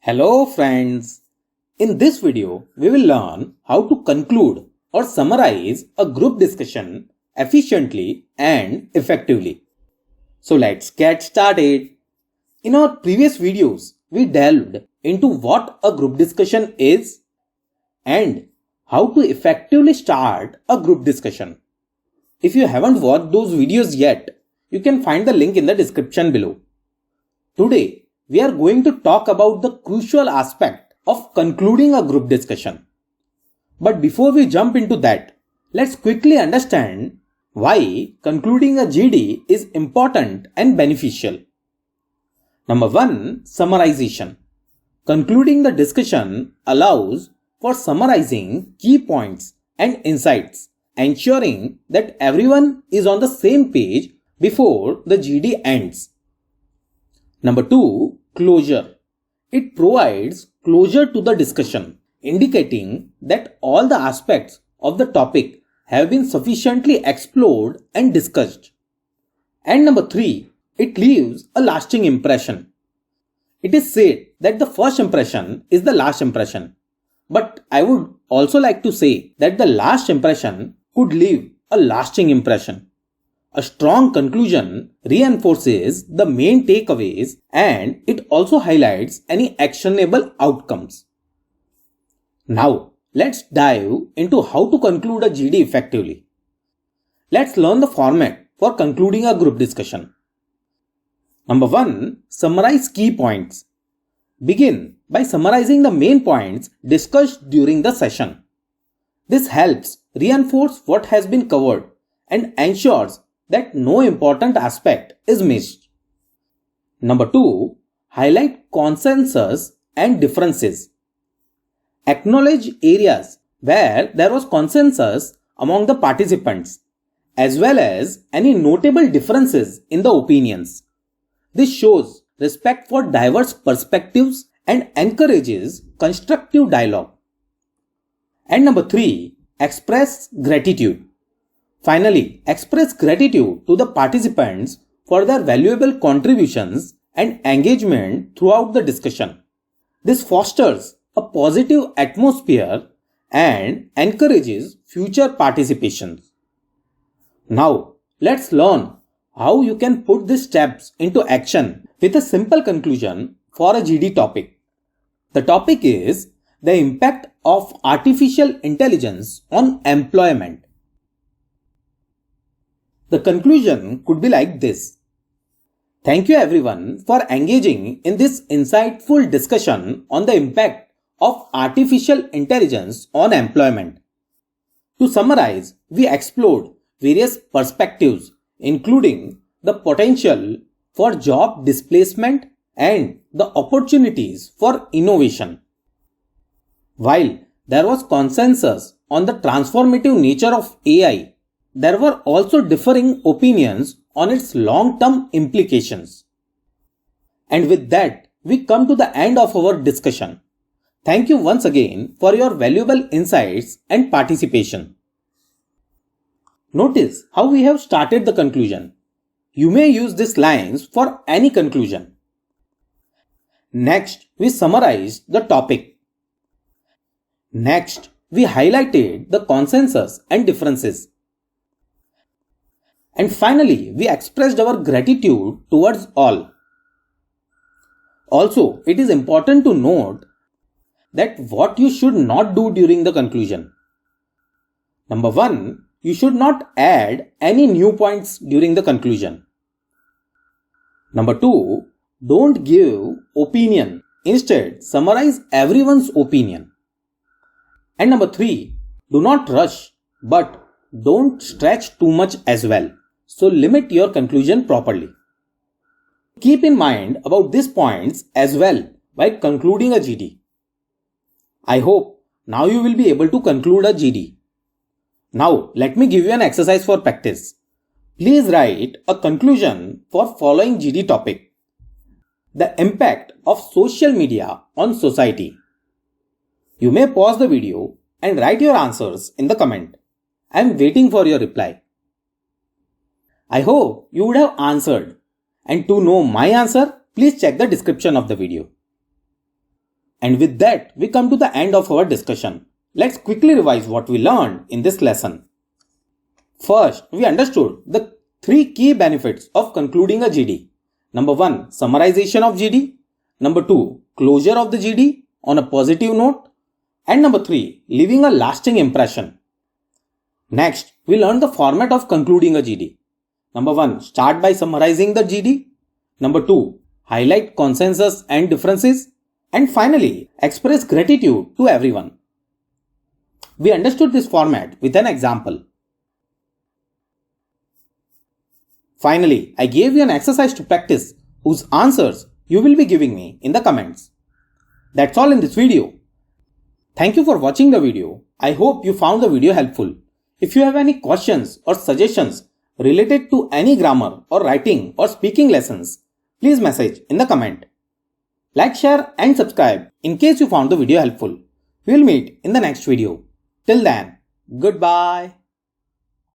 Hello friends! In this video, we will learn how to conclude or summarize a group discussion efficiently and effectively. So let's get started. In our previous videos, we delved into what a group discussion is and how to effectively start a group discussion. If you haven't watched those videos yet, you can find the link in the description below. Today, we are going to talk about the crucial aspect of concluding a group discussion. But before we jump into that, let's quickly understand why concluding a GD is important and beneficial. Number 1. Summarization. Concluding the discussion allows for summarizing key points and insights, ensuring that everyone is on the same page before the GD ends. Number 2. Closure. It provides closure to the discussion, indicating that all the aspects of the topic have been sufficiently explored and discussed. And number 3. It leaves a lasting impression. It is said that the first impression is the last impression. But I would also like to say that the last impression could leave a lasting impression. A strong conclusion reinforces the main takeaways and it also highlights any actionable outcomes. Now, let's dive into how to conclude a GD effectively. Let's learn the format for concluding a group discussion. Number 1. Summarize key points. Begin by summarizing the main points discussed during the session. This helps reinforce what has been covered and ensures that no important aspect is missed. Number 2. Highlight consensus and differences. Acknowledge areas where there was consensus among the participants, as well as any notable differences in the opinions. This shows respect for diverse perspectives and encourages constructive dialogue. And number 3. Express gratitude. Finally, express gratitude to the participants for their valuable contributions and engagement throughout the discussion. This fosters a positive atmosphere and encourages future participation. Now, let's learn how you can put these steps into action with a simple conclusion for a GD topic. The topic is the impact of artificial intelligence on employment. The conclusion could be like this. Thank you everyone for engaging in this insightful discussion on the impact of artificial intelligence on employment. To summarize, we explored various perspectives, including the potential for job displacement and the opportunities for innovation. While there was consensus on the transformative nature of AI, there were also differing opinions on its long-term implications. And with that, we come to the end of our discussion. Thank you once again for your valuable insights and participation. Notice how we have started the conclusion. You may use these lines for any conclusion. Next, we summarized the topic. Next, we highlighted the consensus and differences. And finally, we expressed our gratitude towards all. Also, it is important to note that what you should not do during the conclusion. Number 1, you should not add any new points during the conclusion. Number 2, don't give opinion. Instead, summarize everyone's opinion. And number 3, do not rush, but don't stretch too much as well. So limit your conclusion properly. Keep in mind about these points as well while concluding a GD. I hope now you will be able to conclude a GD. Now let me give you an exercise for practice. Please write a conclusion for following GD topic. The impact of social media on society. You may pause the video and write your answers in the comment. I am waiting for your reply. I hope you would have answered, and to know my answer, please check the description of the video. And with that, we come to the end of our discussion. Let's quickly revise what we learned in this lesson. First, we understood the 3 key benefits of concluding a GD. Number 1, summarization of GD. Number 2, closure of the GD on a positive note. And number 3, leaving a lasting impression. Next, we learned the format of concluding a GD. Number 1, start by summarizing the GD. Number 2, highlight consensus and differences. And finally, express gratitude to everyone. We understood this format with an example. Finally, I gave you an exercise to practice whose answers you will be giving me in the comments. That's all in this video. Thank you for watching the video. I hope you found the video helpful. If you have any questions or suggestions related to any grammar or writing or speaking lessons, please message in the comment. Like, share and subscribe in case you found the video helpful. We will meet in the next video. Till then, goodbye.